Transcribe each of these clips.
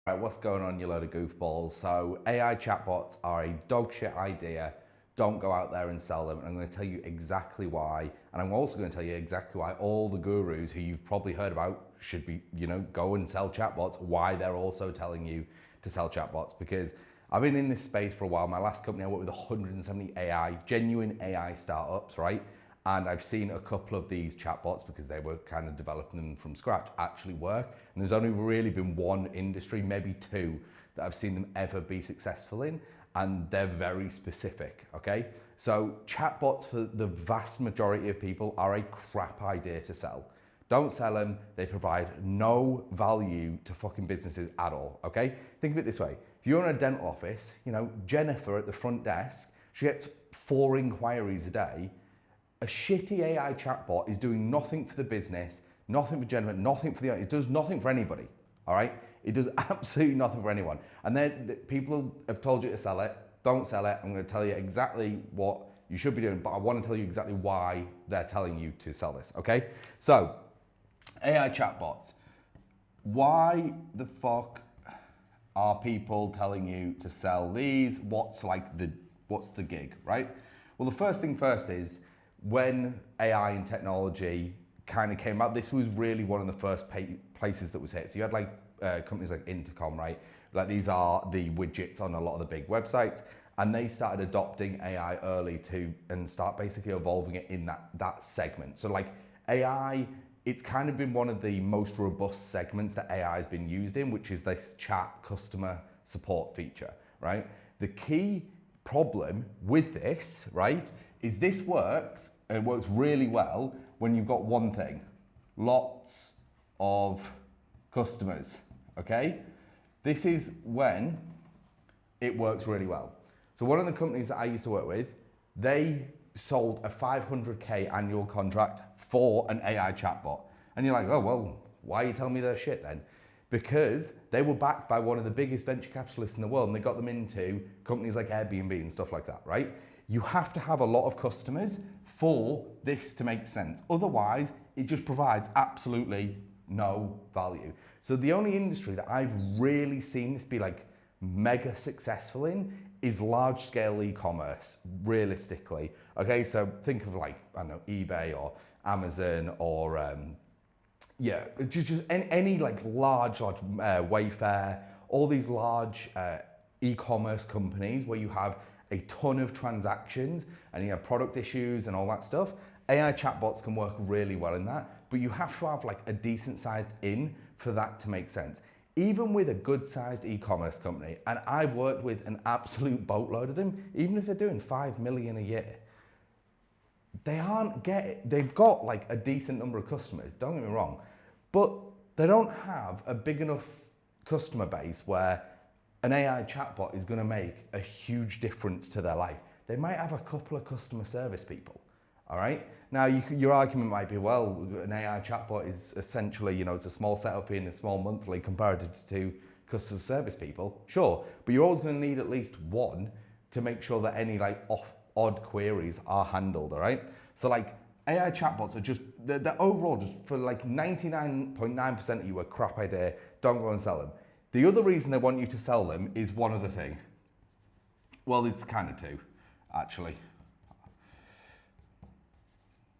Right, what's going on, you load of goofballs? So AI chatbots are a dog shit idea. Don't go out there and sell them. And I'm going to tell you exactly why. And I'm also going to tell you exactly why all the gurus who you've probably heard about should be, go and sell chatbots, why they're also telling you to sell chatbots. Because I've been in this space for a while. My last company, I worked with 170 genuine AI startups, right? And I've seen a couple of these chatbots, because they were kind of developing them from scratch, actually work. And there's only really been one industry, maybe two, that I've seen them ever be successful in. And they're very specific, okay? So chatbots for the vast majority of people are a crap idea to sell. Don't sell them. They provide no value to fucking businesses at all, okay? Think of it this way. If you're in a dental office, Jennifer at the front desk, she gets 4 inquiries a day. A shitty AI chatbot is doing nothing for the business, nothing for Jennifer, nothing for it does nothing for anybody, all right? It does absolutely nothing for anyone. And then people have told you to sell it. Don't sell it. I'm going to tell you exactly what you should be doing, but I want to tell you exactly why they're telling you to sell this, okay? So, AI chatbots. Why the fuck are people telling you to sell these? What's the gig, right? Well, the first thing first is, when AI and technology kind of came out, this was really one of the first places that was hit. So you had companies like Intercom, right? Like, these are the widgets on a lot of the big websites, and they started adopting AI early and start basically evolving it in that segment. So like AI, it's kind of been one of the most robust segments that AI has been used in, which is this chat customer support feature, right? The key problem with this, right, is this works, and it works really well when you've got one thing: lots of customers, okay? This is when it works really well. So one of the companies that I used to work with, they sold a 500K annual contract for an AI chatbot. And you're like, oh, well, why are you telling me their shit then? Because they were backed by one of the biggest venture capitalists in the world, and they got them into companies like Airbnb and stuff like that, right? You have to have a lot of customers for this to make sense. Otherwise, it just provides absolutely no value. So the only industry that I've really seen this be like mega successful in is large scale e-commerce, realistically. Okay, so think of like, I don't know, eBay or Amazon or just any like large Wayfair, all these large e-commerce companies where you have a ton of transactions and you have product issues and all that stuff. AI chatbots can work really well in that, but you have to have like a decent sized for that to make sense. Even with a good sized e-commerce company, and I've worked with an absolute boatload of them, even if they're doing 5 million a year, they've got like a decent number of customers, don't get me wrong, but they don't have a big enough customer base where an AI chatbot is going to make a huge difference to their life. They might have a couple of customer service people, all right? Now, your argument might be, well, an AI chatbot is essentially, it's a small setup in a small monthly compared to customer service people. Sure, but you're always going to need at least one to make sure that any like odd queries are handled, all right? So like AI chatbots are just, they're overall just for like 99.9% of you a crap idea. Don't go and sell them. The other reason they want you to sell them is one other thing. Well, there's kind of two, actually.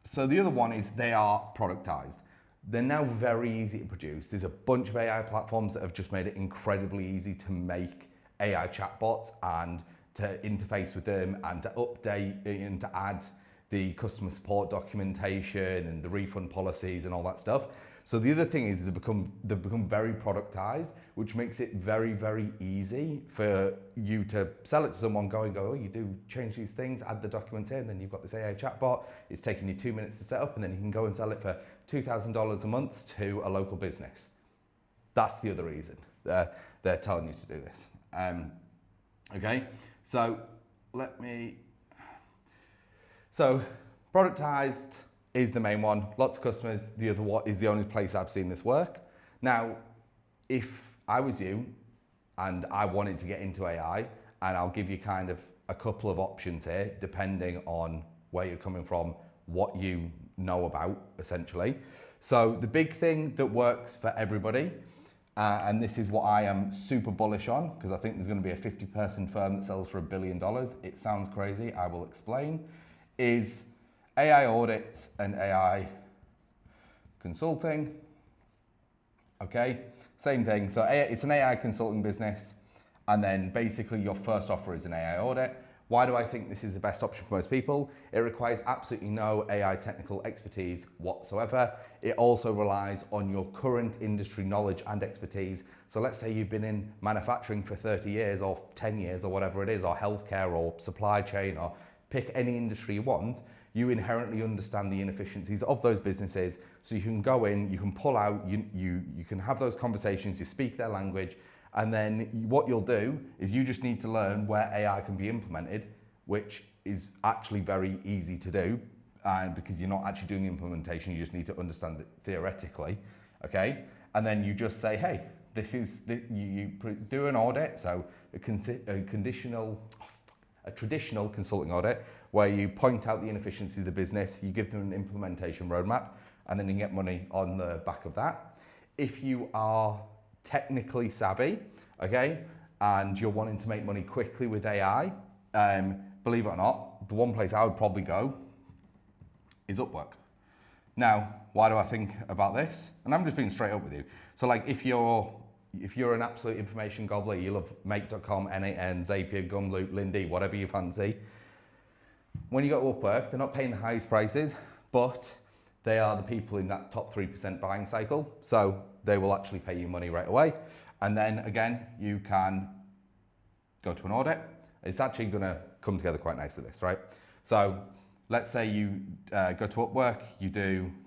So the other one is they are productized. They're now very easy to produce. There's a bunch of AI platforms that have just made it incredibly easy to make AI chatbots and to interface with them and to update and to add the customer support documentation and the refund policies and all that stuff. So the other thing is they've become very productized, which makes it very, very easy for you to sell it to someone, oh, you do change these things, add the documents in, then you've got this AI chatbot. It's taking you 2 minutes to set up, and then you can go and sell it for $2,000 a month to a local business. That's the other reason they're telling you to do this. Okay, so productized is the main one. Lots of customers. The other one is the only place I've seen this work. Now, if I was you and I wanted to get into AI, and I'll give you kind of a couple of options here, depending on where you're coming from, what you know about, essentially. So the big thing that works for everybody, and this is what I am super bullish on, because I think there's going to be a 50-person firm that sells for $1 billion. It sounds crazy, I will explain, is AI audits and AI consulting. Okay, same thing. So it's an AI consulting business, and then basically your first offer is an AI audit. Why do I think this is the best option for most people? It requires absolutely no AI technical expertise whatsoever. It also relies on your current industry knowledge and expertise. So let's say you've been in manufacturing for 30 years or 10 years or whatever it is, or healthcare or supply chain, or pick any industry you want. You inherently understand the inefficiencies of those businesses. So you can go in, you can pull out, you can have those conversations, you speak their language, and then what you'll do is you just need to learn where AI can be implemented, which is actually very easy to do, because you're not actually doing the implementation, you just need to understand it theoretically, okay? And then you just say, hey, you do an audit, so a traditional consulting audit, where you point out the inefficiency of the business, you give them an implementation roadmap, and then you get money on the back of that. If you are technically savvy, okay, and you're wanting to make money quickly with AI, believe it or not, the one place I would probably go is Upwork. Now, why do I think about this? And I'm just being straight up with you. So like if you're an absolute information gobbler, you love Make.com, N8N, Zapier, Gumloop, Lindy, whatever you fancy, when you go to Upwork, they're not paying the highest prices, but they are the people in that top 3% buying cycle. So they will actually pay you money right away. And then again, you can go to an audit. It's actually gonna come together quite nicely, this, right? So let's say you go to Upwork,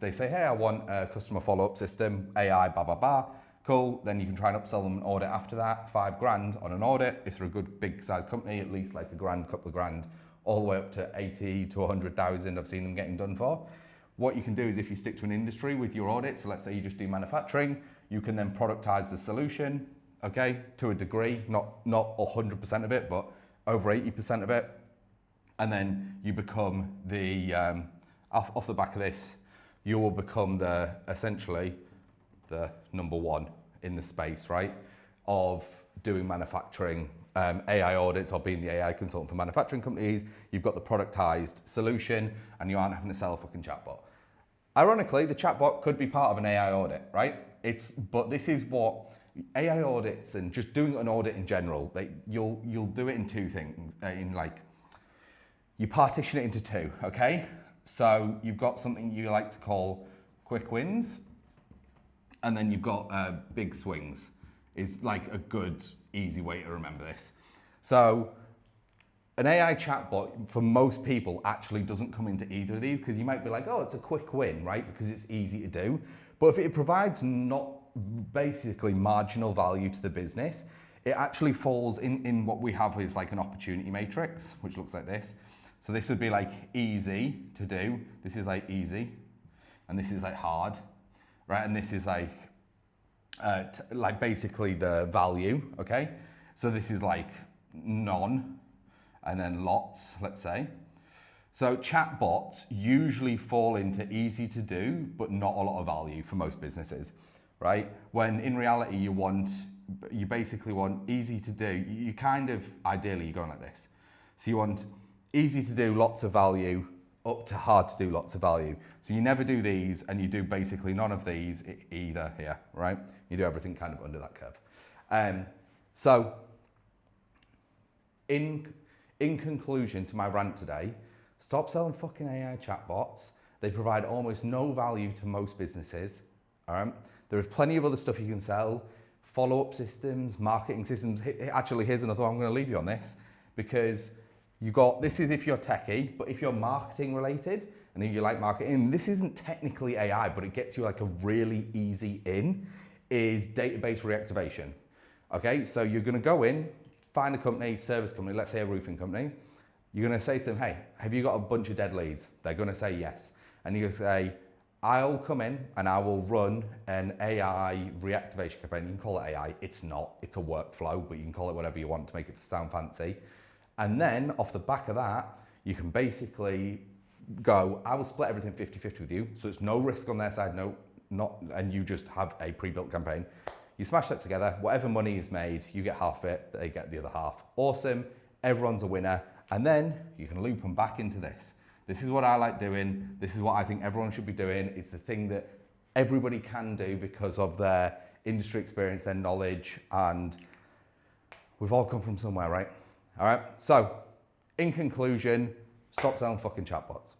they say, hey, I want a customer follow-up system, AI, blah, blah, blah. Cool, then you can try and upsell them an audit after that, $5,000 on an audit. If they're a good big size company, at least like $1,000, couple of grand, all the way up to 80 to 100,000 I've seen them getting done for. What you can do is if you stick to an industry with your audit, so let's say you just do manufacturing, you can then productize the solution, okay, to a degree, not 100% of it, but over 80% of it. And then you become off the back of this, you will become essentially the number one in the space, right, of doing manufacturing AI audits, or being the AI consultant for manufacturing companies. You've got the productized solution, and you aren't having to sell a fucking chatbot. Ironically, the chatbot could be part of an AI audit, right? But this is what AI audits, and just doing an audit in general, you'll do it in two things. You partition it into two, okay? So you've got something you like to call quick wins, and then you've got big swings, is like a good, easy way to remember this. So an AI chatbot for most people actually doesn't come into either of these, because you might be like, oh, it's a quick win, right? Because it's easy to do. But if it provides not basically marginal value to the business, it actually falls in what we have is like an opportunity matrix, which looks like this. So this would be like easy to do. This is like easy, and this is like hard, right? And this is like basically the value, okay? So this is like none, and then lots, let's say. So chatbots usually fall into easy to do, but not a lot of value for most businesses, right? When in reality, you basically want easy to do. You kind of, ideally, you're going like this. So you want easy to do, lots of value, up to hard to do, lots of value. So you never do these, and you do basically none of these either here, right? You do everything kind of under that curve. So in conclusion to my rant today, stop selling fucking AI chatbots. They provide almost no value to most businesses, all right? There is plenty of other stuff you can sell, follow-up systems, marketing systems. Actually, here's another one. I'm going to leave you on this, because this is if you're techie, but if you're marketing related, and if you like marketing, this isn't technically AI, but it gets you like a really easy in, is database reactivation. Okay, so you're going to go in, find a company, service company, let's say a roofing company. You're going to say to them, hey, have you got a bunch of dead leads? They're going to say yes. And you're going to say, I'll come in and I will run an AI reactivation campaign. You can call it AI. It's not. It's a workflow, but you can call it whatever you want to make it sound fancy. And then off the back of that, you can basically go, I will split everything 50-50 with you. So it's no risk on their side, and you just have a pre-built campaign. You smash that together, whatever money is made, you get half it, they get the other half. Awesome, everyone's a winner. And then you can loop them back into this. This is what I like doing. This is what I think everyone should be doing. It's the thing that everybody can do because of their industry experience, their knowledge, and we've all come from somewhere, right? All right, so in conclusion, stop selling fucking chatbots.